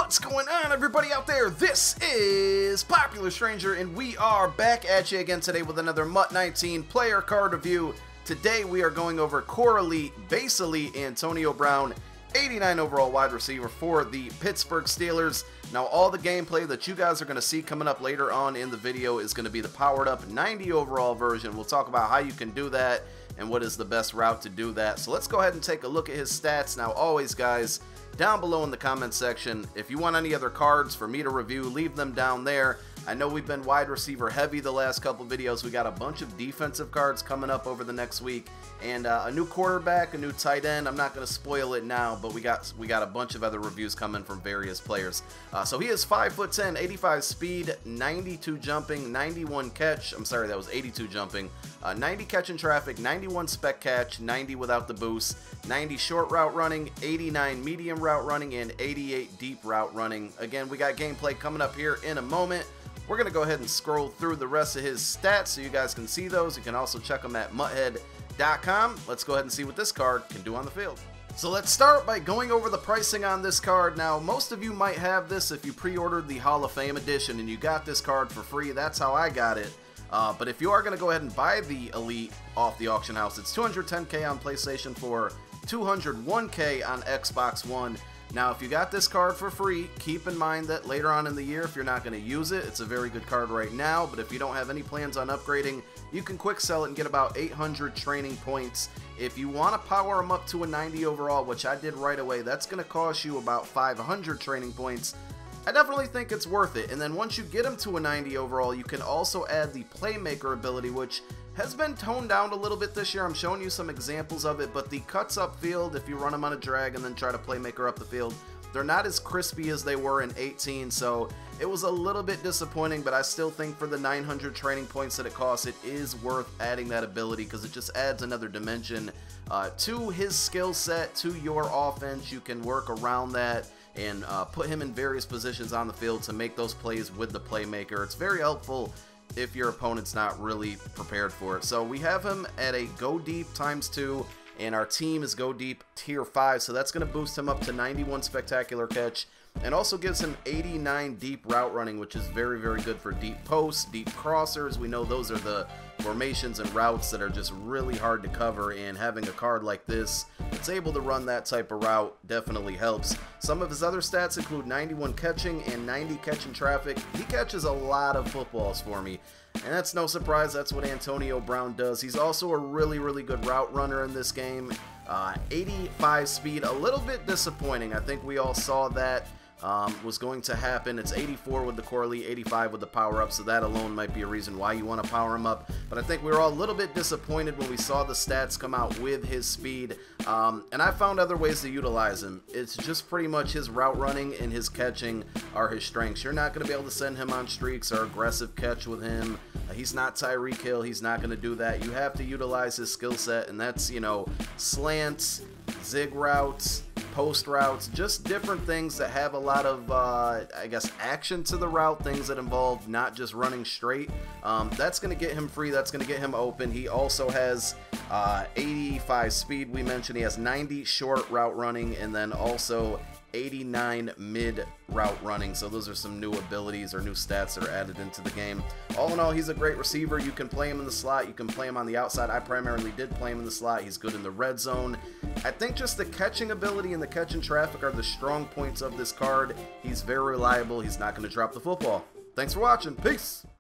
What's going on, everybody out there? This is Popular Stranger, and we are back at you again today with another MUT 19 player card review. Today we are going over Core Elite, Base Elite, Antonio Brown, 89 overall wide receiver for the Pittsburgh Steelers. Now, all the gameplay that you guys are going to see coming up later on in the video is going to be the powered up 90 overall version. We'll talk about how you can do that and what is the best route to do that. So let's go ahead and take a look at his stats. Now, always, guys, down below in the comment section, if you want any other cards for me to review, leave them down there. I know we've been wide receiver heavy the last couple videos. We got a bunch of defensive cards coming up over the next week, and a new quarterback, a new tight end. I'm not going to spoil it now, but we got a bunch of other reviews coming from various players. So he is 5'10", 85 speed, 92 jumping, 91 catch. I'm sorry, that was 82 jumping. 90 catch in traffic, 91 spec catch, 90 without the boost, 90 short route running, 89 medium route running, and 88 deep route running. Again, we got gameplay coming up here in a moment. We're going to go ahead and scroll through the rest of his stats so you guys can see those. You can also check them at muthead.com. Let's go ahead and see what this card can do on the field. So let's start by going over the pricing on this card. Now, most of you might have this if you pre-ordered the Hall of Fame edition and you got this card for free. That's how I got it. But if you are going to go ahead and buy the Elite off the auction house, it's $210K on PlayStation 4, $201K on Xbox One. Now, if you got this card for free, keep in mind that later on in the year, if you're not going to use it, it's a very good card right now, but if you don't have any plans on upgrading, you can quick sell it and get about 800 training points. If you want to power them up to a 90 overall, which I did right away, that's going to cost you about 500 training points. I definitely think it's worth it. And then once you get them to a 90 overall, you can also add the Playmaker ability, which has been toned down a little bit this year. I'm showing you some examples of it, but the cuts upfield, if you run them on a drag and then try to Playmaker up the field, they're not as crispy as they were in 18, so it was a little bit disappointing, but I still think for the 900 training points that it costs, it is worth adding that ability because it just adds another dimension to his skill set, to your offense. You can work around that and put him in various positions on the field to make those plays with the Playmaker. It's very helpful if your opponent's not really prepared for it. So we have him at a Go Deep ×2, and our team is Go Deep Tier 5, so that's going to boost him up to 91 Spectacular Catch, and also gives him 89 Deep Route Running, which is very, very good for deep posts, deep crossers. We know those are the formations and routes that are just really hard to cover, and having a card like this that's able to run that type of route definitely helps. Some of his other stats include 91 catching and 90 catch in traffic. He catches a lot of footballs for me, and that's no surprise. That's what Antonio Brown does. He's also a really, really good route runner in this game. 85 speed, a little bit disappointing. I think we all saw that was going to happen. It's 84 with the Core Elite, 85 with the power up, so that alone might be a reason why you want to power him up. But I think we were all a little bit disappointed when we saw the stats come out with his speed, and I found other ways to utilize him. It's just pretty much his route running and his catching are his strengths. You're not going to be able to send him on streaks or aggressive catch with him. He's not Tyreek Hill. He's not going to do that. You have to utilize his skill set, and that's, you know, slants, zig routes, post routes, just different things that have a lot of, I guess, action to the route, things that involve not just running straight. That's going to get him free. That's going to get him open. He also has 85 speed. We mentioned he has 90 short route running, and then also 89 mid route running. So those are some new abilities or new stats that are added into the game. All in all, he's a great receiver. You can play him in the slot, you can play him on the outside. I primarily did play him in the slot. He's good in the red zone. I think just the catching ability and the catch in traffic are the strong points of this card. He's very reliable. He's not going to drop the football. Thanks for watching. Peace.